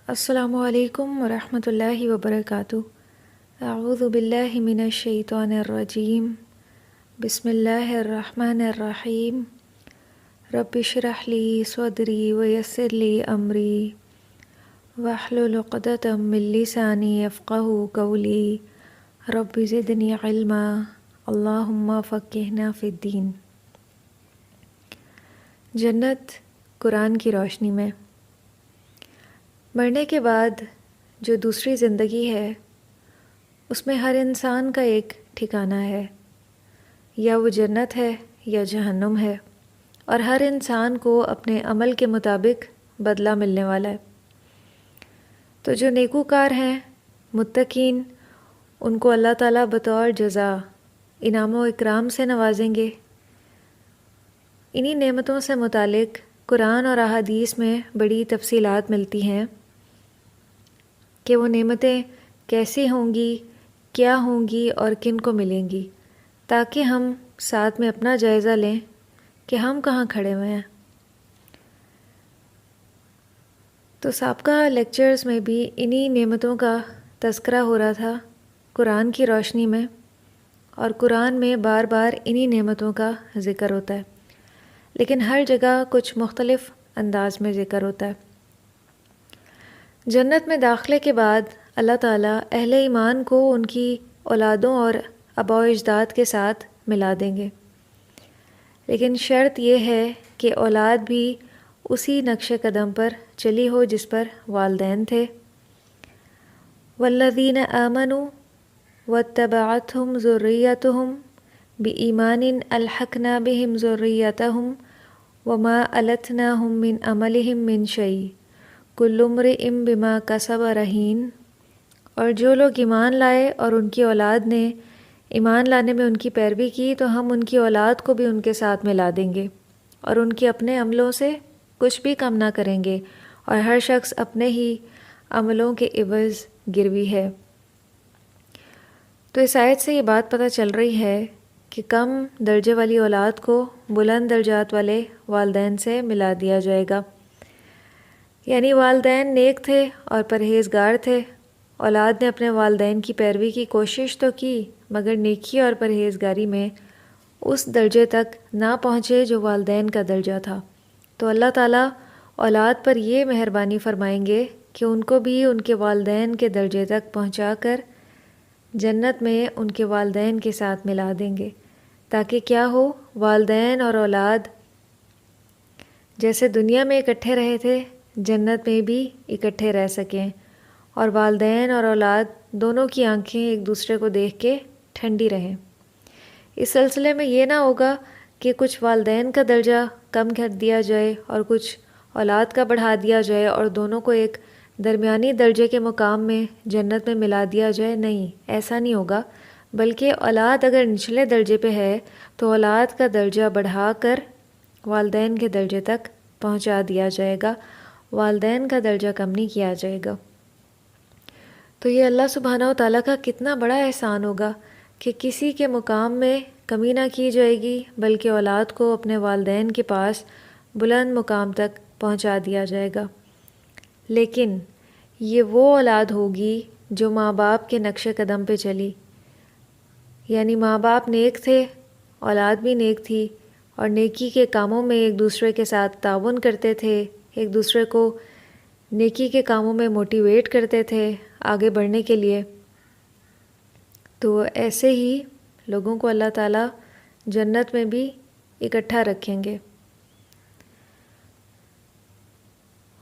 السلام علیکم ورحمۃ اللہ وبرکاتہ۔ اعوذ باللہ من الشیطان الرجیم، بسم اللہ الرحمن الرحیم۔ رب اشرح لی صدری ویسر لی امری واحلل عقدۃ من لسانی یفقہوا قولی رب زدنی علما اللہم فقہنا فی الدین۔ جنت قرآن کی روشنی میں۔ مرنے کے بعد جو دوسری زندگی ہے اس میں ہر انسان کا ایک ٹھکانہ ہے، یا وہ جنت ہے یا جہنم ہے، اور ہر انسان کو اپنے عمل کے مطابق بدلہ ملنے والا ہے۔ تو جو نیکوکار ہیں، متقین، ان کو اللہ تعالیٰ بطور جزا انعام و اکرام سے نوازیں گے۔ انہی نعمتوں سے متعلق قرآن اور احادیث میں بڑی تفصیلات ملتی ہیں کہ وہ نعمتیں کیسی ہوں گی، کیا ہوں گی اور کن کو ملیں گی، تاکہ ہم ساتھ میں اپنا جائزہ لیں کہ ہم کہاں کھڑے ہوئے ہیں۔ تو سابقہ لیکچرز میں بھی انہی نعمتوں کا تذکرہ ہو رہا تھا قرآن کی روشنی میں، اور قرآن میں بار بار انہی نعمتوں کا ذکر ہوتا ہے، لیکن ہر جگہ کچھ مختلف انداز میں ذکر ہوتا ہے۔ جنت میں داخلے کے بعد اللہ تعالیٰ اہل ایمان کو ان کی اولادوں اور آباء و اجداد کے ساتھ ملا دیں گے، لیکن شرط یہ ہے کہ اولاد بھی اسی نقش قدم پر چلی ہو جس پر والدین تھے۔ والذین آمنوا واتبعتہم ذریتہم بإیمان الحقنا بہم ذریتہم وما التناہم من عملہم من شیء کل امرئ بما کسب رہین۔ اور جو لوگ ایمان لائے اور ان کی اولاد نے ایمان لانے میں ان کی پیروی کی تو ہم ان کی اولاد کو بھی ان کے ساتھ ملا دیں گے، اور ان کے اپنے عملوں سے کچھ بھی کم نہ کریں گے، اور ہر شخص اپنے ہی عملوں کے عوض گروی ہے۔ تو اس آیت سے یہ بات پتہ چل رہی ہے کہ کم درجے والی اولاد کو بلند درجات والے والدین سے ملا دیا جائے گا، یعنی والدین نیک تھے اور پرہیزگار تھے، اولاد نے اپنے والدین کی پیروی کی کوشش تو کی مگر نیکی اور پرہیزگاری میں اس درجے تک نہ پہنچے جو والدین کا درجہ تھا۔ تو اللہ تعالیٰ اولاد پر یہ مہربانی فرمائیں گے کہ ان کو بھی ان کے والدین کے درجے تک پہنچا کر جنت میں ان کے والدین کے ساتھ ملا دیں گے، تاکہ کیا ہو، والدین اور اولاد جیسے دنیا میں اکٹھے رہے تھے جنت میں بھی اکٹھے رہ سکیں، اور والدین اور اولاد دونوں کی آنکھیں ایک دوسرے کو دیکھ کے ٹھنڈی رہیں۔ اس سلسلے میں یہ نہ ہوگا کہ کچھ والدین کا درجہ کم کر دیا جائے اور کچھ اولاد کا بڑھا دیا جائے اور دونوں کو ایک درمیانی درجے کے مقام میں جنت میں ملا دیا جائے، نہیں، ایسا نہیں ہوگا، بلکہ اولاد اگر نچلے درجے پہ ہے تو اولاد کا درجہ بڑھا کر والدین کے درجے تک پہنچا دیا جائے گا، والدین کا درجہ کم نہیں کیا جائے گا۔ تو یہ اللہ سبحانہ و تعالیٰ کا کتنا بڑا احسان ہوگا کہ کسی کے مقام میں کمی نہ کی جائے گی، بلکہ اولاد کو اپنے والدین کے پاس بلند مقام تک پہنچا دیا جائے گا۔ لیکن یہ وہ اولاد ہوگی جو ماں باپ کے نقش قدم پہ چلی، یعنی ماں باپ نیک تھے، اولاد بھی نیک تھی، اور نیکی کے کاموں میں ایک دوسرے کے ساتھ تعاون کرتے تھے، ایک دوسرے کو نیکی کے کاموں میں موٹیویٹ کرتے تھے آگے بڑھنے کے لیے۔ تو ایسے ہی لوگوں کو اللہ تعالیٰ جنت میں بھی اکٹھا رکھیں گے۔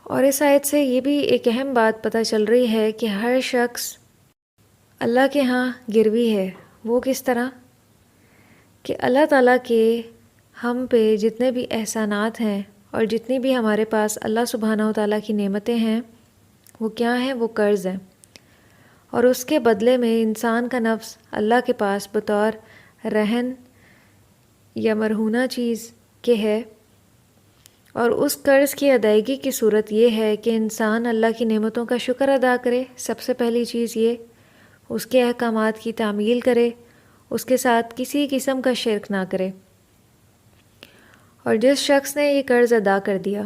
اور اس آیت سے یہ بھی ایک اہم بات پتہ چل رہی ہے کہ ہر شخص اللہ کے ہاں گروی ہے۔ وہ کس طرح کہ اللہ تعالیٰ کے ہم پہ جتنے بھی احسانات ہیں اور جتنی بھی ہمارے پاس اللہ سبحانہ و تعالیٰ کی نعمتیں ہیں وہ کیا ہیں؟ وہ قرض ہیں، اور اس کے بدلے میں انسان کا نفس اللہ کے پاس بطور رہن یا مرہونہ چیز کے ہے، اور اس قرض کی ادائیگی کی صورت یہ ہے کہ انسان اللہ کی نعمتوں کا شکر ادا کرے۔ سب سے پہلی چیز یہ اس کے احکامات کی تعمیل کرے، اس کے ساتھ کسی قسم کا شرک نہ کرے۔ اور جس شخص نے یہ قرض ادا کر دیا،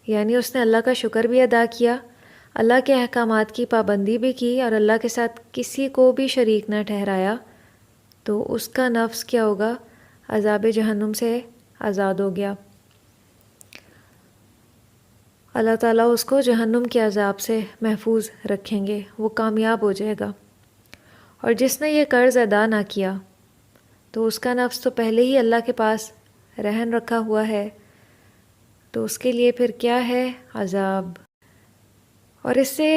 یعنی اس نے اللہ کا شکر بھی ادا کیا، اللہ کے احکامات کی پابندی بھی کی اور اللہ کے ساتھ کسی کو بھی شریک نہ ٹھہرایا، تو اس کا نفس کیا ہوگا؟ عذاب جہنم سے آزاد ہو گیا۔ اللہ تعالیٰ اس کو جہنم کے عذاب سے محفوظ رکھیں گے، وہ کامیاب ہو جائے گا۔ اور جس نے یہ قرض ادا نہ کیا تو اس کا نفس تو پہلے ہی اللہ کے پاس رہن رکھا ہوا ہے، تو اس کے لیے پھر کیا ہے؟ عذاب۔ اور اس سے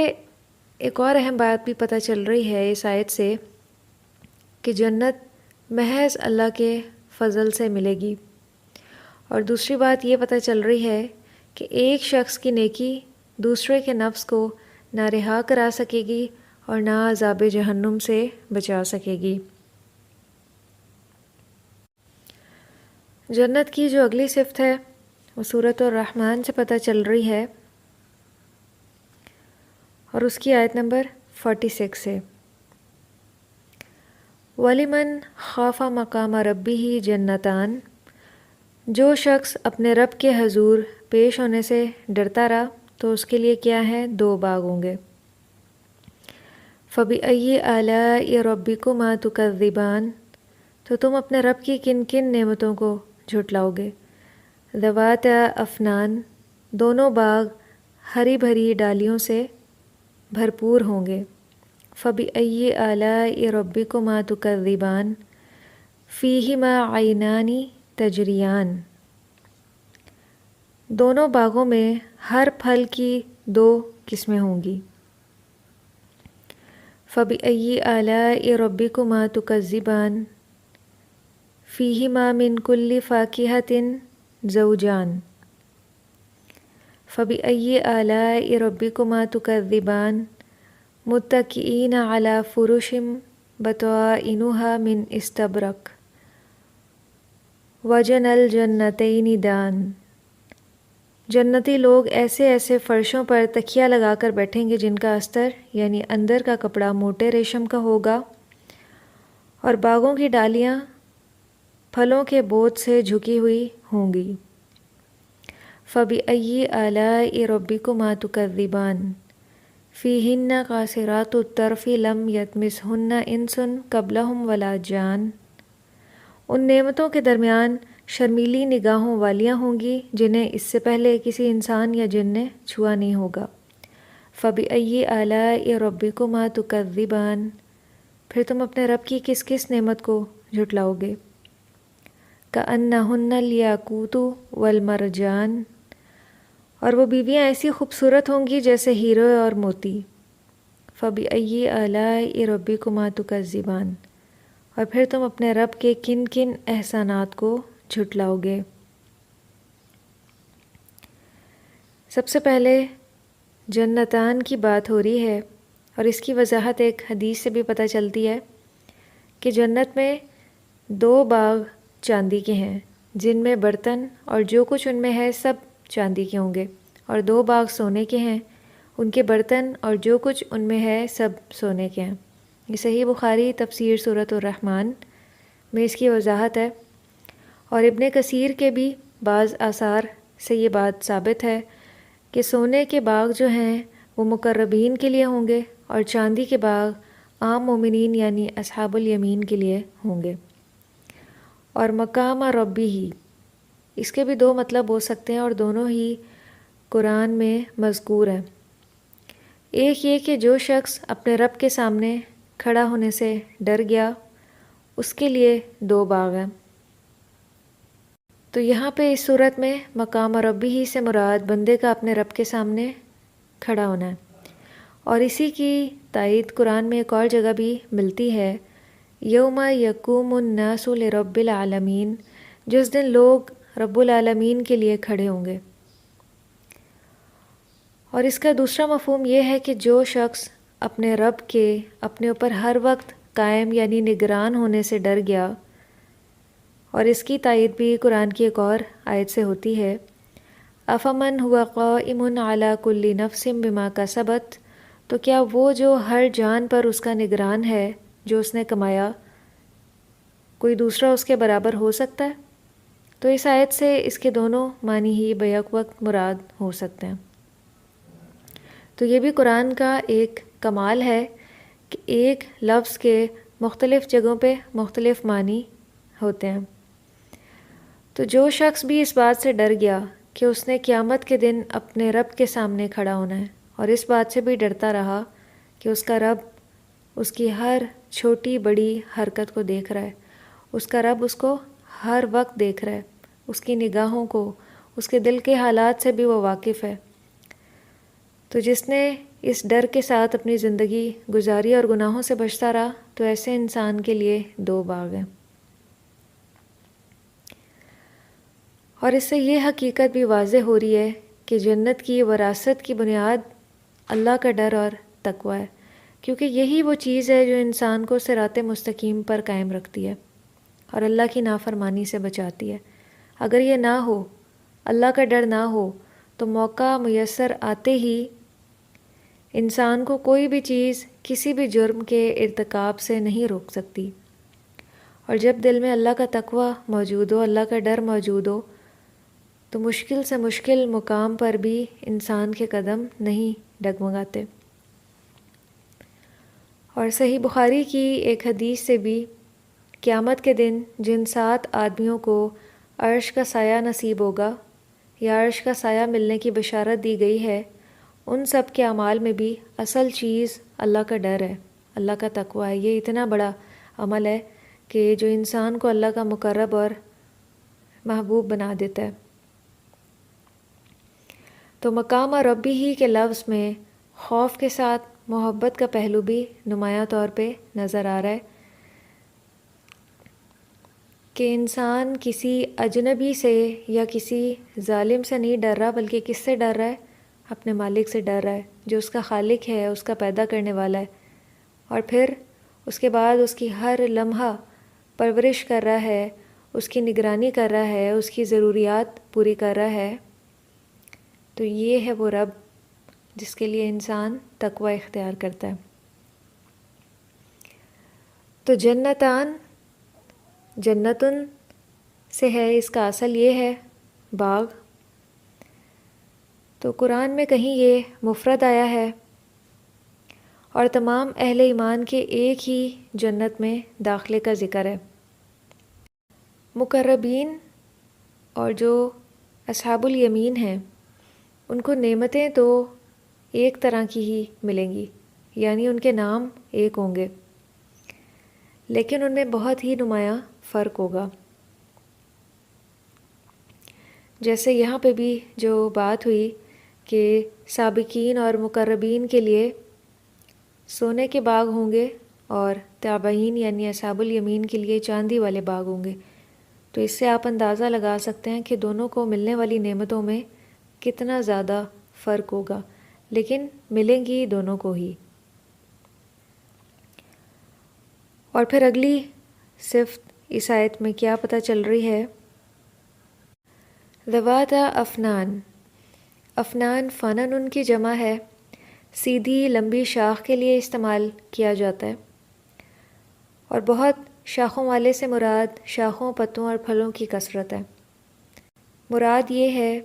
ایک اور اہم بات بھی پتہ چل رہی ہے اس آیت سے کہ جنت محض اللہ کے فضل سے ملے گی۔ اور دوسری بات یہ پتہ چل رہی ہے کہ ایک شخص کی نیکی دوسرے کے نفس کو نہ رہا کرا سکے گی اور نہ عذاب جہنم سے بچا سکے گی۔ جنت کی جو اگلی صفت ہے وہ سورۃ الرحمن سے پتہ چل رہی ہے، اور اس کی آیت نمبر 46 ہے۔ وَلِمَنْ خَافَ مَقَامَ رَبِّهِ جَنَّتَانِ، جو شخص اپنے رب کے حضور پیش ہونے سے ڈرتا رہا تو اس کے لیے کیا ہے؟ 2 باغ ہوں گے۔ فَبِأَيِّ آلَاءِ رَبِّكُمَا تُكَذِّبَانِ، تو تم اپنے رب کی کن کن نعمتوں کو جھٹلاؤ گے؟ ذَوَاتَا أَفْنَانٍ، دونوں باغ ہری بھری ڈالیوں سے بھرپور ہوں گے۔ فَبِأَيِّ آلَاءِ رَبِّكُمَا تُكَذِّبَانِ فِيهِمَا عَيْنَانِ تَجْرِيَانِ، دونوں باغوں میں ہر پھل کی 2 قسمیں ہوں گی۔ فَبِأَيِّ آلَاءِ رَبِّكُمَا تُكَذِّبَانِ فِيهِمَا مِن كُلِّ فَاكِهَةٍ زَوْجَانِ فَبِأَيِّ آلَاءِ رَبِّكُمَا تُكَذِّبَانِ مُتَّكِئِينَ عَلَى فُرُشٍ بَطَائِنُهَا مِنْ إِسْتَبْرَقٍ وَجَنَى الْجَنَّتَيْنِ دَانٍ، جنتی لوگ ایسے ایسے فرشوں پر تکیہ لگا کر بیٹھیں گے جن کا استر یعنی اندر کا کپڑا موٹے ریشم کا ہوگا، اور باغوں کی ڈالیاں پھلوں کے بوجھ سے جھکی ہوئی ہوں گی۔ فَبِأَيِّ آلَاءِ رَبِّكُمَا تُكَذِّبَانِ فِيهِنَّ قَاصِرَاتُ الطَّرْفِ لَمْ يَطْمِثْهُنَّ إِنسٌ قَبْلَهُمْ وَلَا جَانٌ، ان نعمتوں کے درمیان شرمیلی نگاہوں والیاں ہوں گی جنہیں اس سے پہلے کسی انسان یا جن نے چھوا نہیں ہوگا۔ فَبِأَيِّ آلَاءِ رَبِّكُمَا تُكَذِّبَانِ، پھر تم اپنے رب کی کس کس نعمت کو جھٹلاؤ گے؟ كَأَنَّهُنَّ الْيَاقُوتُ وَالْمَرْجَانُ، اور وہ بیویاں ایسی خوبصورت ہوں گی جیسے ہیرے اور موتی۔ فَبِأَيِّ آلَاءِ رَبِّكُمَا تُكَذِّبَانِ، اور پھر تم اپنے رب کے کن کن احسانات کو جھٹلاؤ گے؟ سب سے پہلے جنتان کی بات ہو رہی ہے، اور اس کی وضاحت ایک حدیث سے بھی پتہ چلتی ہے کہ جنت میں 2 باغ چاندی کے ہیں جن میں برتن اور جو کچھ ان میں ہے سب چاندی کے ہوں گے، اور 2 باغ سونے کے ہیں، ان کے برتن اور جو کچھ ان میں ہے سب سونے کے ہیں۔ یہ صحیح بخاری تفسیر سورۃ الرحمن میں اس کی وضاحت ہے، اور ابن کثیر کے بھی بعض آثار سے یہ بات ثابت ہے کہ سونے کے باغ جو ہیں وہ مقربین کے لیے ہوں گے، اور چاندی کے باغ عام مومنین یعنی اصحاب الیمین کے لیے ہوں گے۔ اور مقام ربی ہی، اس کے بھی 2 مطلب ہو سکتے ہیں اور دونوں ہی قرآن میں مذکور ہیں۔ ایک یہ کہ جو شخص اپنے رب کے سامنے کھڑا ہونے سے ڈر گیا اس کے لیے 2 باغ ہیں۔ تو یہاں پہ اس صورت میں مقام ربی ہی سے مراد بندے کا اپنے رب کے سامنے کھڑا ہونا ہے، اور اسی کی تائید قرآن میں ایک اور جگہ بھی ملتی ہے، یوم یقوم الناس لرب العالمین، جس دن لوگ رب العالمین کے لیے کھڑے ہوں گے۔ اور اس کا دوسرا مفہوم یہ ہے کہ جو شخص اپنے رب کے اپنے اوپر ہر وقت قائم یعنی نگران ہونے سے ڈر گیا، اور اس کی تائید بھی قرآن کی ایک اور آیت سے ہوتی ہے، افمن ہوا قائم علی کل نفس بما کسبت، تو کیا وہ جو ہر جان پر اس کا نگران ہے جو اس نے کمایا، کوئی دوسرا اس کے برابر ہو سکتا ہے؟ تو اس آیت سے اس کے دونوں معنی ہی بیک وقت مراد ہو سکتے ہیں۔ تو یہ بھی قرآن کا ایک کمال ہے کہ ایک لفظ کے مختلف جگہوں پہ مختلف معنی ہوتے ہیں۔ تو جو شخص بھی اس بات سے ڈر گیا کہ اس نے قیامت کے دن اپنے رب کے سامنے کھڑا ہونا ہے، اور اس بات سے بھی ڈرتا رہا کہ اس کا رب اس کی ہر چھوٹی بڑی حرکت کو دیکھ رہا ہے، اس کا رب اس کو ہر وقت دیکھ رہا ہے، اس کی نگاہوں کو، اس کے دل کے حالات سے بھی وہ واقف ہے، تو جس نے اس ڈر کے ساتھ اپنی زندگی گزاری اور گناہوں سے بچتا رہا، تو ایسے انسان کے لیے 2 باغ ہیں۔ اور اس سے یہ حقیقت بھی واضح ہو رہی ہے کہ جنت کی وراثت کی بنیاد اللہ کا ڈر اور تقوی ہے، کیونکہ یہی وہ چیز ہے جو انسان کو صراط مستقیم پر قائم رکھتی ہے اور اللہ کی نافرمانی سے بچاتی ہے۔ اگر یہ نہ ہو، اللہ کا ڈر نہ ہو، تو موقع میسر آتے ہی انسان کو کوئی بھی چیز کسی بھی جرم کے ارتکاب سے نہیں روک سکتی۔ اور جب دل میں اللہ کا تقوی موجود ہو، اللہ کا ڈر موجود ہو، تو مشکل سے مشکل مقام پر بھی انسان کے قدم نہیں ڈگمگاتے۔ اور صحیح بخاری کی ایک حدیث سے بھی قیامت کے دن جن 7 آدمیوں کو عرش کا سایہ نصیب ہوگا یا عرش کا سایہ ملنے کی بشارت دی گئی ہے، ان سب کے اعمال میں بھی اصل چیز اللہ کا ڈر ہے، اللہ کا تقوی ہے۔ یہ اتنا بڑا عمل ہے کہ جو انسان کو اللہ کا مقرب اور محبوب بنا دیتا ہے۔ تو مقام ربی ہی کے لفظ میں خوف کے ساتھ محبت کا پہلو بھی نمایاں طور پہ نظر آ رہا ہے کہ انسان کسی اجنبی سے یا کسی ظالم سے نہیں ڈر رہا، بلکہ کس سے ڈر رہا ہے؟ اپنے مالک سے ڈر رہا ہے، جو اس کا خالق ہے، اس کا پیدا کرنے والا ہے، اور پھر اس کے بعد اس کی ہر لمحہ پرورش کر رہا ہے، اس کی نگرانی کر رہا ہے، اس کی ضروریات پوری کر رہا ہے۔ تو یہ ہے وہ رب جس کے لیے انسان تقوی اختیار کرتا ہے۔ تو جنتان، جنتن سے ہے، اس کا اصل یہ ہے باغ۔ تو قرآن میں کہیں یہ مفرد آیا ہے، اور تمام اہل ایمان کے ایک ہی جنت میں داخلے کا ذکر ہے۔ مقربین اور جو اصحاب الیمین ہیں، ان کو نعمتیں تو ایک طرح کی ہی ملیں گی، یعنی ان کے نام ایک ہوں گے، لیکن ان میں بہت ہی نمایاں فرق ہوگا۔ جیسے یہاں پہ بھی جو بات ہوئی کہ سابقین اور مقربین کے لیے سونے کے باغ ہوں گے، اور تابعین یعنی اصحاب الیمین کے لیے چاندی والے باغ ہوں گے، تو اس سے آپ اندازہ لگا سکتے ہیں کہ دونوں کو ملنے والی نعمتوں میں کتنا زیادہ فرق ہوگا، لیکن ملیں گی دونوں کو ہی۔ اور پھر اگلی صفت اس آیت میں کیا پتہ چل رہی ہے؟ ذواتا افنان، افنان فنن ان کی جمع ہے، سیدھی لمبی شاخ کے لیے استعمال کیا جاتا ہے، اور بہت شاخوں والے سے مراد شاخوں، پتوں اور پھلوں کی کثرت ہے۔ مراد یہ ہے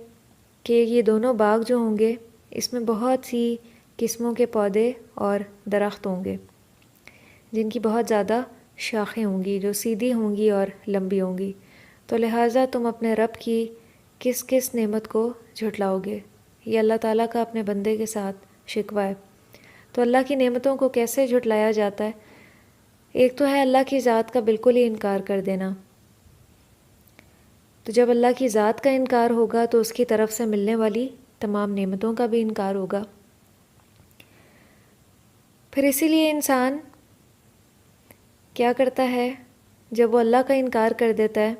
کہ یہ دونوں باغ جو ہوں گے، اس میں بہت سی قسموں کے پودے اور درخت ہوں گے جن کی بہت زیادہ شاخیں ہوں گی، جو سیدھی ہوں گی اور لمبی ہوں گی۔ تو لہٰذا تم اپنے رب کی کس کس نعمت کو جھٹلاؤ گے؟ یہ اللہ تعالیٰ کا اپنے بندے کے ساتھ شکوہ ہے۔ تو اللہ کی نعمتوں کو کیسے جھٹلایا جاتا ہے؟ ایک تو ہے اللہ کی ذات کا بالکل ہی انکار کر دینا۔ تو جب اللہ کی ذات کا انکار ہوگا تو اس کی طرف سے ملنے والی تمام نعمتوں کا بھی انکار ہوگا۔ پھر اسی لیے انسان کیا کرتا ہے؟ جب وہ اللہ کا انکار کر دیتا ہے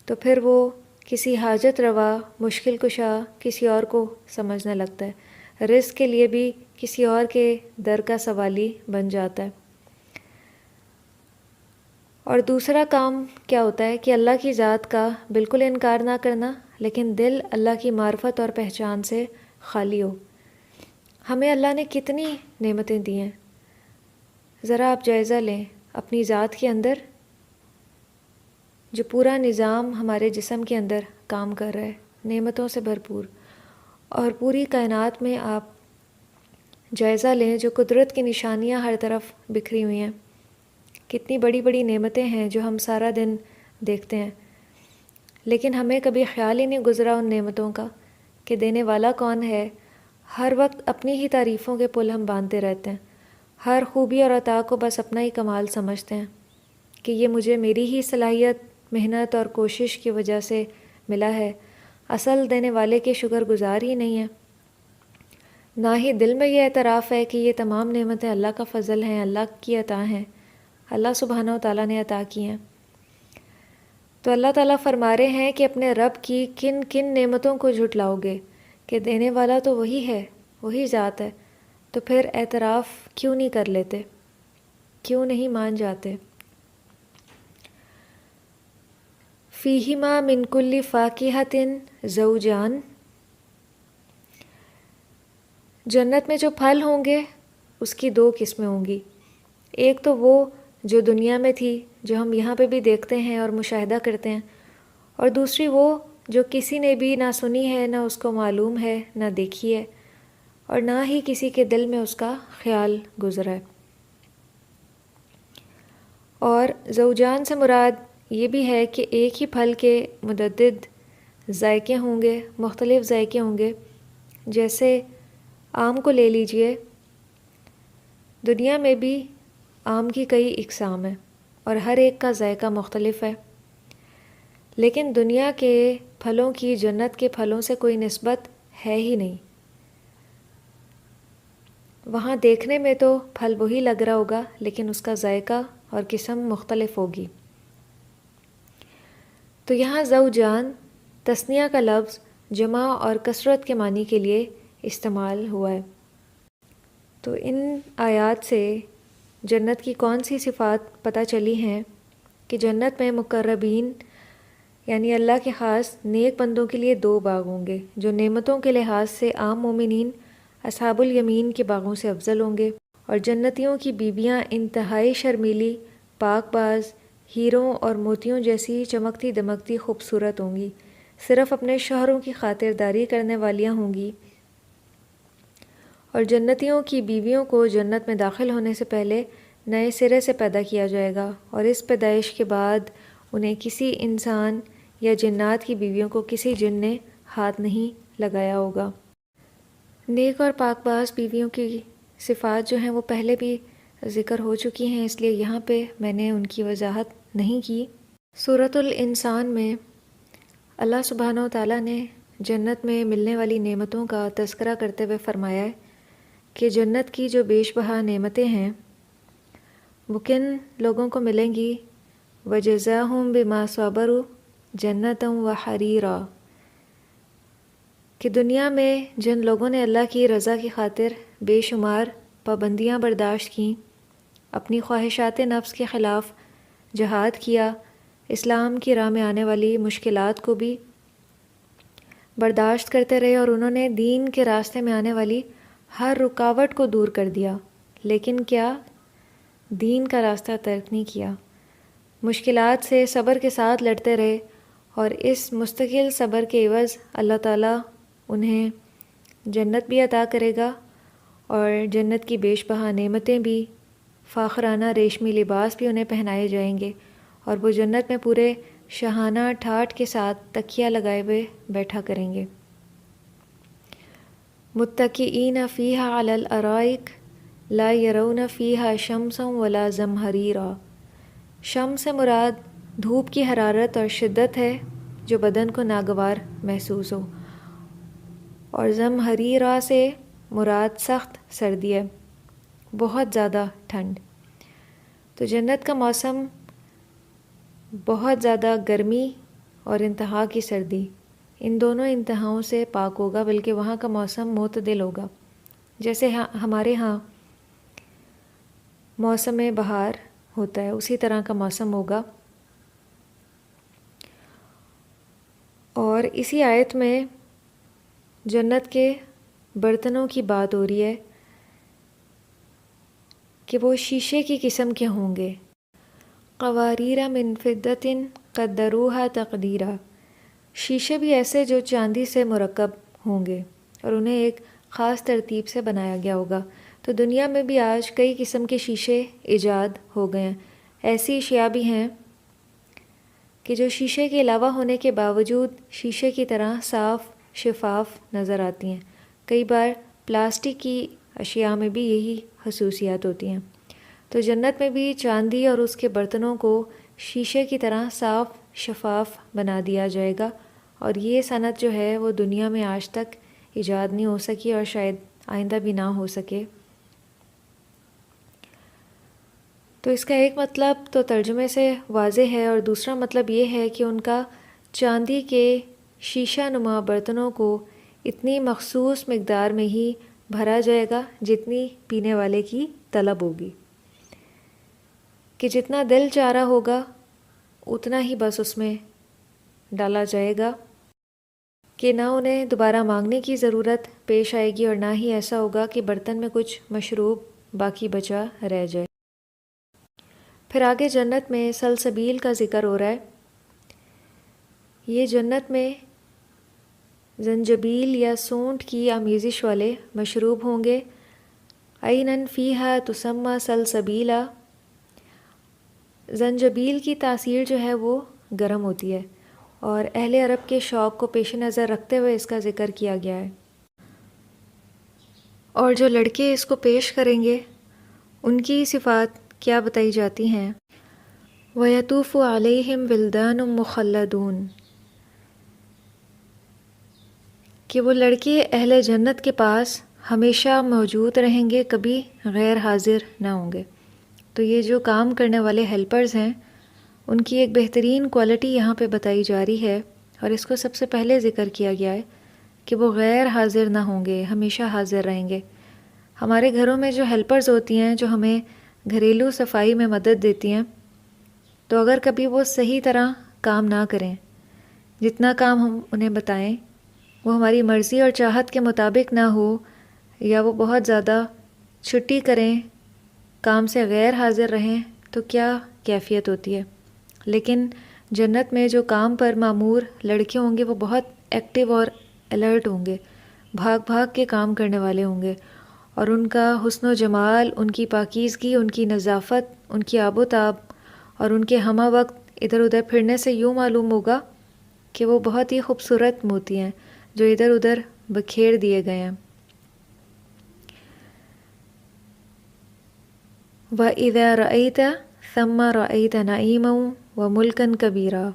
تو پھر وہ کسی حاجت روا، مشکل کشا کسی اور کو سمجھنے لگتا ہے، رزق کے لیے بھی کسی اور کے در کا سوالی بن جاتا ہے۔ اور دوسرا کام کیا ہوتا ہے کہ اللہ کی ذات کا بالکل انکار نہ کرنا، لیکن دل اللہ کی معرفت اور پہچان سے خالی ہو۔ ہمیں اللہ نے کتنی نعمتیں دی ہیں، ذرا آپ جائزہ لیں اپنی ذات کے اندر، جو پورا نظام ہمارے جسم کے اندر کام کر رہا ہے، نعمتوں سے بھرپور، اور پوری کائنات میں آپ جائزہ لیں جو قدرت کی نشانیاں ہر طرف بکھری ہوئی ہیں، کتنی بڑی بڑی نعمتیں ہیں جو ہم سارا دن دیکھتے ہیں، لیکن ہمیں کبھی خیال ہی نہیں گزرا ان نعمتوں کا کہ دینے والا کون ہے۔ ہر وقت اپنی ہی تعریفوں کے پل ہم باندھتے رہتے ہیں، ہر خوبی اور عطا کو بس اپنا ہی کمال سمجھتے ہیں کہ یہ مجھے میری ہی صلاحیت، محنت اور کوشش کی وجہ سے ملا ہے۔ اصل دینے والے کے شکر گزار ہی نہیں ہے، نہ ہی دل میں یہ اعتراف ہے کہ یہ تمام نعمتیں اللہ کا فضل ہیں، اللہ کی عطا ہیں، اللہ سبحانہ و تعالیٰ نے عطا کی ہیں۔ تو اللہ تعالیٰ فرما رہے ہیں کہ اپنے رب کی کن کن نعمتوں کو جھٹلاؤ گے کہ دینے والا تو وہی ہے، وہی ذات ہے، تو پھر اعتراف کیوں نہیں کر لیتے، کیوں نہیں مان جاتے؟ فیہما من کل فاکہۃ زوجان، جنت میں جو پھل ہوں گے اس کی دو قسمیں ہوں گی، ایک تو وہ جو دنیا میں تھی، جو ہم یہاں پہ بھی دیکھتے ہیں اور مشاہدہ کرتے ہیں، اور دوسری وہ جو کسی نے بھی نہ سنی ہے، نہ اس کو معلوم ہے، نہ دیکھی ہے، اور نہ ہی کسی کے دل میں اس کا خیال گزرا ہے۔ اور زوجان سے مراد یہ بھی ہے کہ ایک ہی پھل کے متعدد ذائقے ہوں گے، مختلف ذائقے ہوں گے۔ جیسے آم کو لے لیجئے، دنیا میں بھی آم کی کئی اقسام ہیں اور ہر ایک کا ذائقہ مختلف ہے، لیکن دنیا کے پھلوں کی جنت کے پھلوں سے کوئی نسبت ہے ہی نہیں۔ وہاں دیکھنے میں تو پھل وہی لگ رہا ہوگا، لیکن اس کا ذائقہ اور قسم مختلف ہوگی۔ تو یہاں زوجان تثنیہ کا لفظ جمع اور کثرت کے معنی کے لیے استعمال ہوا ہے۔ تو ان آیات سے جنت کی کون سی صفات پتہ چلی ہیں کہ جنت میں مقربین یعنی اللہ کے خاص نیک بندوں کے لیے دو باغ ہوں گے جو نعمتوں کے لحاظ سے عام مومنین اصحاب الیمین کے باغوں سے افضل ہوں گے، اور جنتیوں کی بیویاں انتہائی شرمیلی، پاک باز، ہیروں اور موتیوں جیسی چمکتی دمکتی خوبصورت ہوں گی، صرف اپنے شوہروں کی خاطرداری کرنے والیاں ہوں گی۔ اور جنتیوں کی بیویوں کو جنت میں داخل ہونے سے پہلے نئے سرے سے پیدا کیا جائے گا، اور اس پیدائش کے بعد انہیں کسی انسان یا جنات کی بیویوں کو کسی جن نے ہاتھ نہیں لگایا ہوگا۔ نیک اور پاک باز بیویوں کی صفات جو ہیں وہ پہلے بھی ذکر ہو چکی ہیں، اس لیے یہاں پہ میں نے ان کی وضاحت نہیں کی۔ سورۃ الانسان میں اللہ سبحانہ و تعالیٰ نے جنت میں ملنے والی نعمتوں کا تذکرہ کرتے ہوئے فرمایا ہے کہ جنت کی جو بیش بہا نعمتیں ہیں وہ کن لوگوں کو ملیں گی؟ وَجَزَاهُمْ بِمَا صَبَرُوا جَنَّةً وَحَرِيرًا، کہ دنیا میں جن لوگوں نے اللہ کی رضا کی خاطر بے شمار پابندیاں برداشت کیں، اپنی خواہشات نفس کے خلاف جہاد کیا، اسلام کی راہ میں آنے والی مشکلات کو بھی برداشت کرتے رہے، اور انہوں نے دین کے راستے میں آنے والی ہر رکاوٹ کو دور کر دیا، لیکن کیا دین کا راستہ ترک نہیں کیا، مشکلات سے صبر کے ساتھ لڑتے رہے، اور اس مستقل صبر کے عوض اللہ تعالیٰ انہیں جنت بھی عطا کرے گا، اور جنت کی بیش بہا نعمتیں بھی، فاخرانہ ریشمی لباس بھی انہیں پہنائے جائیں گے، اور وہ جنت میں پورے شاہانہ ٹھاٹھ کے ساتھ تکیہ لگائے ہوئے بیٹھا کریں گے۔ متکئین فیہا علی الارائک لا یرون فیہا شمسا ولا زمہریرا، شمس سے مراد دھوپ کی حرارت اور شدت ہے جو بدن کو ناگوار محسوس ہو، اور زمہریرا سے مراد سخت سردی ہے، بہت زیادہ ٹھنڈ۔ تو جنت کا موسم بہت زیادہ گرمی اور انتہا کی سردی، ان دونوں انتہاؤں سے پاک ہوگا، بلکہ وہاں کا موسم معتدل ہوگا، جیسے ہمارے ہاں موسم بہار ہوتا ہے اسی طرح کا موسم ہوگا۔ اور اسی آیت میں جنت کے برتنوں کی بات ہو رہی ہے کہ وہ شیشے کی قسم کے ہوں گے، قواریر من فضۃ قدروها تقدیرا، شیشے بھی ایسے جو چاندی سے مرکب ہوں گے، اور انہیں ایک خاص ترتیب سے بنایا گیا ہوگا۔ تو دنیا میں بھی آج کئی قسم کے شیشے ایجاد ہو گئے ہیں۔ ایسی اشیاء بھی ہیں کہ جو شیشے کے علاوہ ہونے کے باوجود شیشے کی طرح صاف شفاف نظر آتی ہیں۔ کئی بار پلاسٹک کی اشیاء میں بھی یہی خصوصیات ہوتی ہیں۔ تو جنت میں بھی چاندی اور اس کے برتنوں کو شیشے کی طرح صاف شفاف بنا دیا جائے گا، اور یہ صنعت جو ہے وہ دنیا میں آج تک ایجاد نہیں ہو سکی اور شاید آئندہ بھی نہ ہو سکے۔ تو اس کا ایک مطلب تو ترجمے سے واضح ہے، اور دوسرا مطلب یہ ہے کہ ان کا چاندی کے شیشہ نما برتنوں کو اتنی مخصوص مقدار میں ہی بھرا جائے گا جتنی پینے والے کی طلب ہوگی، کہ جتنا دل چاہ رہا ہوگا اتنا ہی بس اس میں ڈالا جائے گا، کہ نہ انہیں دوبارہ مانگنے کی ضرورت پیش آئے گی اور نہ ہی ایسا ہوگا کہ برتن میں کچھ مشروب باقی بچا رہ جائے۔ پھر آگے جنت میں سلسبیل کا ذکر ہو رہا ہے۔ یہ جنت میں زنجبیل یا سونٹ کی آمیزش والے مشروب ہوں گے۔ عینن فیہا تسمی سلسبیلا، زنجبیل کی تاثیر جو ہے وہ گرم ہوتی ہے، اور اہل عرب کے شوق کو پیش نظر رکھتے ہوئے اس کا ذکر کیا گیا ہے۔ اور جو لڑکے اس کو پیش کریں گے ان کی صفات کیا بتائی جاتی ہیں؟ وَيَطُوفُ عَلَيْهِمْ وِلْدَانٌ مُخَلَّدُونَ، کہ وہ لڑکے اہل جنت کے پاس ہمیشہ موجود رہیں گے، کبھی غیر حاضر نہ ہوں گے۔ تو یہ جو کام کرنے والے ہیلپرز ہیں ان کی ایک بہترین کوالٹی یہاں پہ بتائی جا رہی ہے، اور اس کو سب سے پہلے ذکر کیا گیا ہے کہ وہ غیر حاضر نہ ہوں گے، ہمیشہ حاضر رہیں گے۔ ہمارے گھروں میں جو ہیلپرز ہوتی ہیں جو ہمیں گھریلو صفائی میں مدد دیتی ہیں، تو اگر کبھی وہ صحیح طرح کام نہ کریں، جتنا کام ہم انہیں بتائیں وہ ہماری مرضی اور چاہت کے مطابق نہ ہو، یا وہ بہت زیادہ چھٹی کریں، کام سے غیر حاضر رہیں، تو کیا کیفیت ہوتی ہے۔ لیکن جنت میں جو کام پر معمور لڑکے ہوں گے وہ بہت ایکٹیو اور الرٹ ہوں گے، بھاگ بھاگ کے کام کرنے والے ہوں گے، اور ان کا حسن و جمال، ان کی پاکیزگی، ان کی نظافت، ان کی آب و تاب اور ان کے ہمہ وقت ادھر ادھر پھرنے سے یوں معلوم ہوگا کہ وہ بہت ہی خوبصورت موتی ہیں جو ادھر ادھر بکھیر دیے گئے ہیں۔ وَإِذَا رَأَيْتَ ثَمَّ رَأَيْتَ نَعِيمًا وَمُلْكًا كَبِيرًا،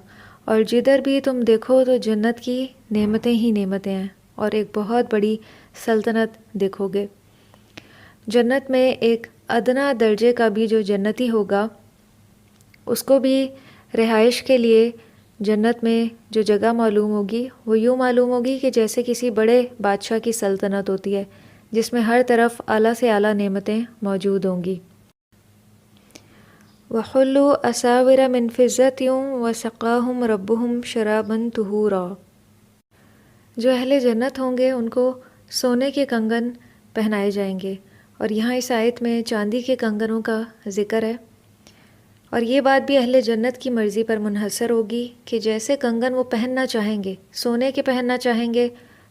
اور جدھر بھی تم دیکھو تو جنت کی نعمتیں ہی نعمتیں ہیں، اور ایک بہت بڑی سلطنت دیکھو گے۔ جنت میں ایک ادنا درجے کا بھی جو جنتی ہوگا اس کو بھی رہائش کے لیے جنت میں جو جگہ معلوم ہوگی وہ یوں معلوم ہوگی کہ جیسے کسی بڑے بادشاہ کی سلطنت ہوتی ہے جس میں ہر طرف اعلیٰ سے اعلیٰ نعمتیں موجود ہوں گی۔ وَحُلُّوا أَسَاوِرَ مِن فِضَّةٍ وَسَقَاهُمْ رَبُّهُمْ شَرَابًا طُهُورًا، جو اہل جنت ہوں گے ان کو سونے کے کنگن پہنائے جائیں گے، اور یہاں اس آیت میں چاندی کے کنگنوں کا ذکر ہے، اور یہ بات بھی اہل جنت کی مرضی پر منحصر ہوگی کہ جیسے کنگن وہ پہننا چاہیں گے، سونے کے پہننا چاہیں گے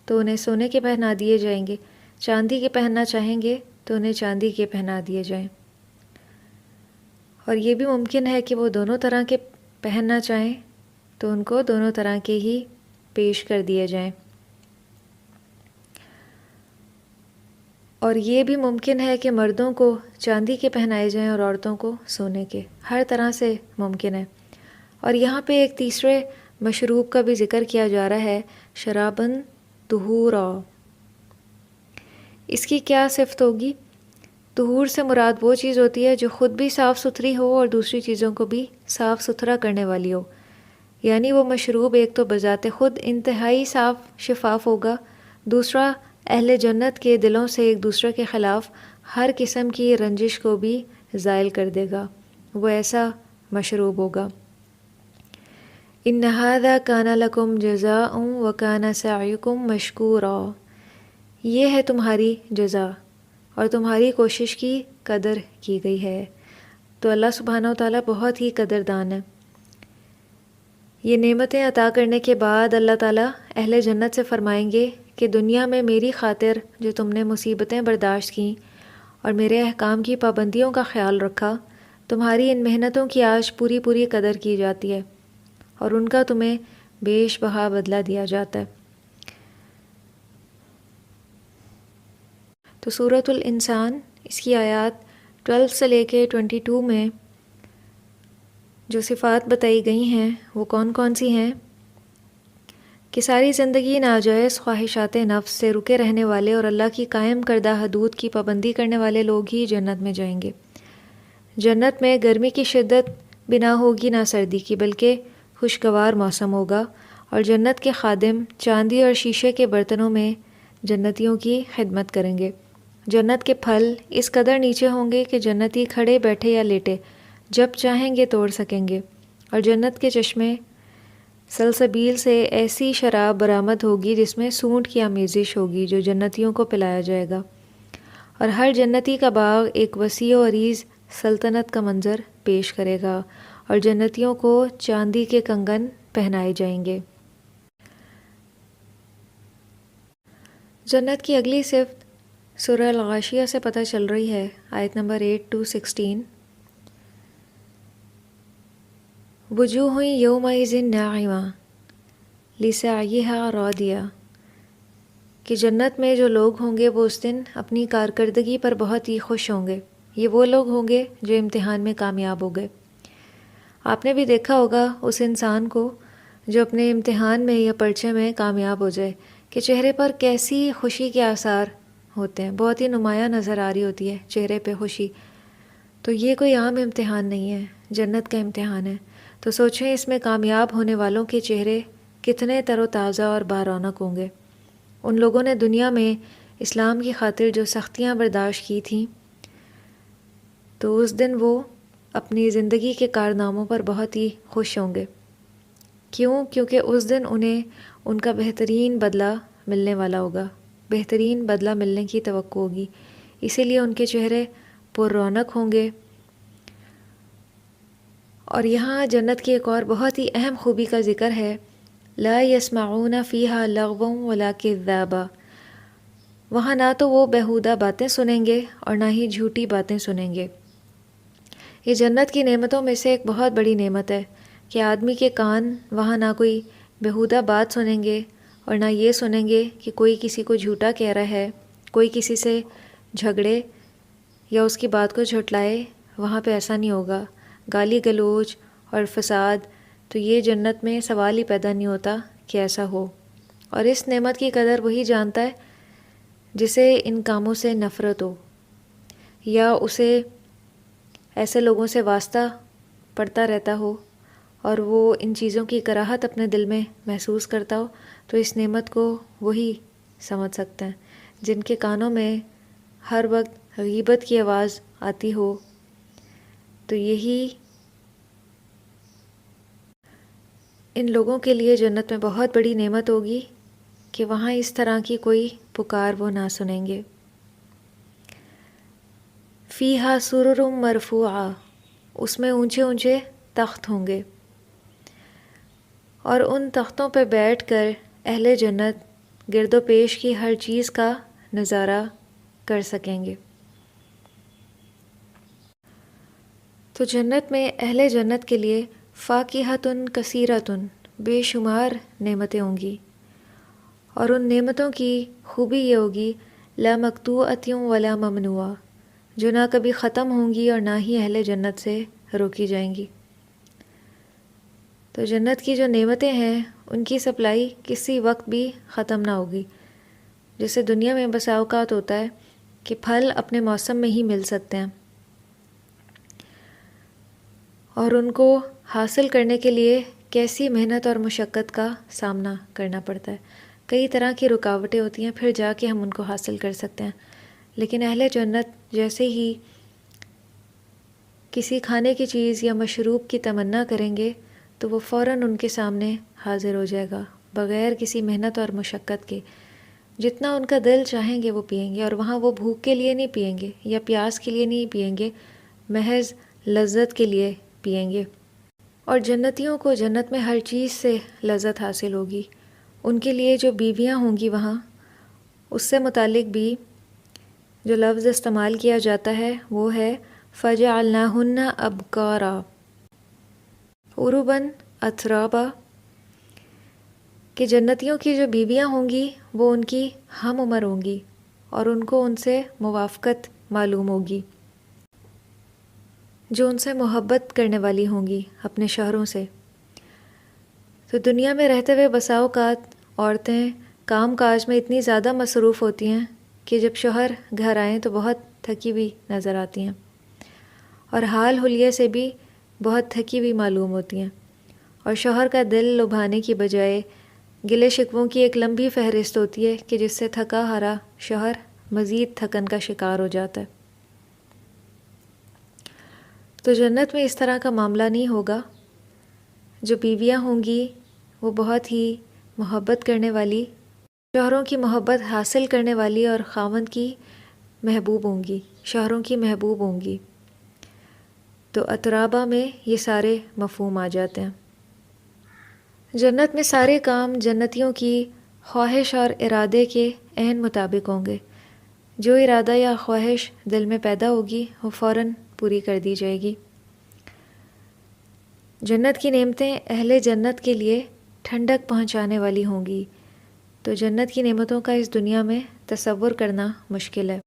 تو انہیں سونے کے پہنا دیے جائیں گے، چاندی کے پہننا چاہیں گے تو انہیں چاندی کے پہنا دیے جائیں، اور یہ بھی ممکن ہے کہ وہ دونوں طرح کے پہننا چاہیں تو ان کو دونوں طرح کے ہی پیش کر دیے جائیں، اور یہ بھی ممکن ہے کہ مردوں کو چاندی کے پہنائے جائیں اور عورتوں کو سونے کے، ہر طرح سے ممکن ہے۔ اور یہاں پہ ایک تیسرے مشروب کا بھی ذکر کیا جا رہا ہے، شرابن طہورا۔ اس کی کیا صفت ہوگی؟ طہور سے مراد وہ چیز ہوتی ہے جو خود بھی صاف ستھری ہو اور دوسری چیزوں کو بھی صاف ستھرا کرنے والی ہو، یعنی وہ مشروب ایک تو بذات خود انتہائی صاف شفاف ہوگا، دوسرا اہل جنت کے دلوں سے ایک دوسرے کے خلاف ہر قسم کی رنجش کو بھی زائل کر دے گا، وہ ایسا مشروب ہوگا۔ إِنَّ هَذَا كَانَ لَكُمْ جَزَاءٌ وَكَانَ سَعْيُكُمْ مَشْكُورًا، یہ ہے تمہاری جزا اور تمہاری کوشش کی قدر کی گئی ہے۔ تو اللہ سبحانہ و تعالیٰ بہت ہی قدردان ہے۔ یہ نعمتیں عطا کرنے کے بعد اللہ تعالیٰ اہل جنت سے فرمائیں گے کہ دنیا میں میری خاطر جو تم نے مصیبتیں برداشت کیں اور میرے احکام کی پابندیوں کا خیال رکھا، تمہاری ان محنتوں کی آج پوری پوری قدر کی جاتی ہے اور ان کا تمہیں بیش بہا بدلہ دیا جاتا ہے۔ تو سورۃ الانسان، اس کی آیات 12 سے لے کے 22 میں جو صفات بتائی گئی ہیں وہ کون کون سی ہیں کہ ساری زندگی ناجائز خواہشات نفس سے رکے رہنے والے اور اللہ کی قائم کردہ حدود کی پابندی کرنے والے لوگ ہی جنت میں جائیں گے۔ جنت میں گرمی کی شدت بھی نہ ہوگی نہ سردی کی، بلکہ خوشگوار موسم ہوگا، اور جنت کے خادم چاندی اور شیشے کے برتنوں میں جنتیوں کی خدمت کریں گے۔ جنت کے پھل اس قدر نیچے ہوں گے کہ جنتی کھڑے بیٹھے یا لیٹے جب چاہیں گے توڑ سکیں گے، اور جنت کے چشمے سلسبیل سے ایسی شراب برآمد ہوگی جس میں سونٹ کی آمیزش ہوگی جو جنتیوں کو پلایا جائے گا، اور ہر جنتی کا باغ ایک وسیع و عریض سلطنت کا منظر پیش کرے گا، اور جنتیوں کو چاندی کے کنگن پہنائے جائیں گے۔ جنت کی اگلی صفت سورہ الغاشیہ سے پتہ چل رہی ہے، آیت نمبر 8 to 16۔ وجوہ یومئذ ناعمہ لسعیہا راضیہ، کہ جنت میں جو لوگ ہوں گے وہ اس دن اپنی کارکردگی پر بہت ہی خوش ہوں گے۔ یہ وہ لوگ ہوں گے جو امتحان میں کامیاب ہو گئے۔ آپ نے بھی دیکھا ہوگا اس انسان کو جو اپنے امتحان میں یا پرچے میں کامیاب ہو جائے کہ چہرے پر کیسی خوشی کے آثار ہوتے ہیں، بہت ہی نمایاں نظر آ رہی ہوتی ہے چہرے پہ خوشی۔ تو یہ کوئی عام امتحان نہیں ہے، جنت کا امتحان ہے۔ تو سوچیں اس میں کامیاب ہونے والوں کے چہرے کتنے تر و تازہ اور بارونق ہوں گے۔ ان لوگوں نے دنیا میں اسلام کی خاطر جو سختیاں برداشت کی تھیں، تو اس دن وہ اپنی زندگی کے کارناموں پر بہت ہی خوش ہوں گے۔ کیوں؟ کیونکہ اس دن انہیں ان کا بہترین بدلہ ملنے والا ہوگا، بہترین بدلہ ملنے کی توقع ہوگی، اسی لیے ان کے چہرے پر رونق ہوں گے۔ اور یہاں جنت کی ایک اور بہت ہی اہم خوبی کا ذکر ہے، لا یسمعون فیہا لغوا ولا کذابا، وہاں نہ تو وہ بیہودہ باتیں سنیں گے اور نہ ہی جھوٹی باتیں سنیں گے۔ یہ جنت کی نعمتوں میں سے ایک بہت بڑی نعمت ہے کہ آدمی کے کان وہاں نہ کوئی بیہودہ بات سنیں گے اور نہ یہ سنیں گے کہ کوئی کسی کو جھوٹا کہہ رہا ہے، کوئی کسی سے جھگڑے یا اس کی بات کو جھٹلائے۔ وہاں پہ ایسا نہیں ہوگا، گالی گلوچ اور فساد تو یہ جنت میں سوال ہی پیدا نہیں ہوتا کہ ایسا ہو۔ اور اس نعمت کی قدر وہی جانتا ہے جسے ان کاموں سے نفرت ہو، یا اسے ایسے لوگوں سے واسطہ پڑتا رہتا ہو اور وہ ان چیزوں کی کراہت اپنے دل میں محسوس کرتا ہو، تو اس نعمت کو وہی سمجھ سکتے ہیں جن کے کانوں میں ہر وقت غیبت کی آواز آتی ہو۔ تو یہی ان لوگوں کے لیے جنت میں بہت بڑی نعمت ہوگی کہ وہاں اس طرح کی کوئی پکار وہ نہ سنیں گے۔ فیہا سرر مرفوعہ، اس میں اونچے اونچے تخت ہوں گے، اور ان تختوں پہ بیٹھ کر اہل جنت گرد و پیش کی ہر چیز کا نظارہ کر سکیں گے۔ تو جنت میں اہل جنت کے لیے فاکہۃ کثیرۃ، بے شمار نعمتیں ہوں گی، اور ان نعمتوں کی خوبی یہ ہوگی لا مقطوعۃ ولا ممنوعہ، جو نہ کبھی ختم ہوں گی اور نہ ہی اہل جنت سے روکی جائیں گی۔ تو جنت کی جو نعمتیں ہیں ان کی سپلائی کسی وقت بھی ختم نہ ہوگی۔ جیسے دنیا میں بسا اوقات ہوتا ہے کہ پھل اپنے موسم میں ہی مل سکتے ہیں، اور ان کو حاصل کرنے کے لیے کیسی محنت اور مشقت کا سامنا کرنا پڑتا ہے، کئی طرح کی رکاوٹیں ہوتی ہیں، پھر جا کے ہم ان کو حاصل کر سکتے ہیں۔ لیکن اہل جنت جیسے ہی کسی کھانے کی چیز یا مشروب کی تمنا کریں گے تو وہ فوراً ان کے سامنے حاضر ہو جائے گا بغیر کسی محنت اور مشقت کے۔ جتنا ان کا دل چاہیں گے وہ پئیں گے، اور وہاں وہ بھوک کے لیے نہیں پئیں گے یا پیاس کے لیے نہیں پئیں گے، محض لذت کے لیے پئیں گے۔ اور جنتیوں کو جنت میں ہر چیز سے لذت حاصل ہوگی۔ ان کے لیے جو بیویاں ہوں گی وہاں، اس سے متعلق بھی جو لفظ استعمال کیا جاتا ہے وہ ہے فَجَعَلْنَاهُنَّ أَبْكَارًا عُرُبًا أَتْرَابًا، کہ جنتیوں کی جو بیویاں ہوں گی وہ ان کی ہم عمر ہوں گی اور ان کو ان سے موافقت معلوم ہوگی، جو ان سے محبت کرنے والی ہوں گی اپنے شوہروں سے۔ تو دنیا میں رہتے ہوئے بسا اوقات عورتیں کام کاج میں اتنی زیادہ مصروف ہوتی ہیں کہ جب شوہر گھر آئیں تو بہت تھکی ہوئی نظر آتی ہیں اور حال حلیے سے بھی بہت تھکی ہوئی معلوم ہوتی ہیں، اور شوہر کا دل لبھانے کی بجائے گلے شکووں کی ایک لمبی فہرست ہوتی ہے کہ جس سے تھکا ہارا شوہر مزید تھکن کا شکار ہو جاتا ہے۔ تو جنت میں اس طرح کا معاملہ نہیں ہوگا، جو بیویاں ہوں گی وہ بہت ہی محبت کرنے والی، شوہروں کی محبت حاصل کرنے والی اور خاوند کی محبوب ہوں گی، شوہروں کی محبوب ہوں گی۔ تو اترابا میں یہ سارے مفہوم آ جاتے ہیں۔ جنت میں سارے کام جنتیوں کی خواہش اور ارادے کے عین مطابق ہوں گے، جو ارادہ یا خواہش دل میں پیدا ہوگی وہ فوراً پوری کر دی جائے گی۔ جنت کی نعمتیں اہل جنت کے لیے ٹھنڈک پہنچانے والی ہوں گی، تو جنت کی نعمتوں کا اس دنیا میں تصور کرنا مشکل ہے،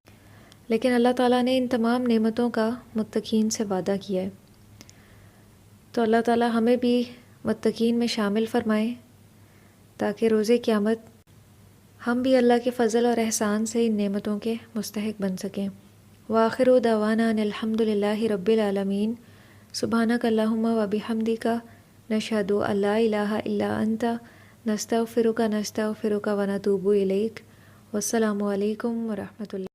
لیکن اللہ تعالیٰ نے ان تمام نعمتوں کا متقین سے وعدہ کیا ہے۔ تو اللہ تعالیٰ ہمیں بھی متقین میں شامل فرمائیں تاکہ روز قیامت ہم بھی اللہ کے فضل اور احسان سے ان نعمتوں کے مستحق بن سکیں۔ وآخر دعوانا ان الحمد للہ رب العالمین۔ سبحانک اللہم و بحمدک، نشہد ان لا الہ الا انت، نستغفرک و نتوب الیک۔ والسلام علیکم ورحمۃ اللہ۔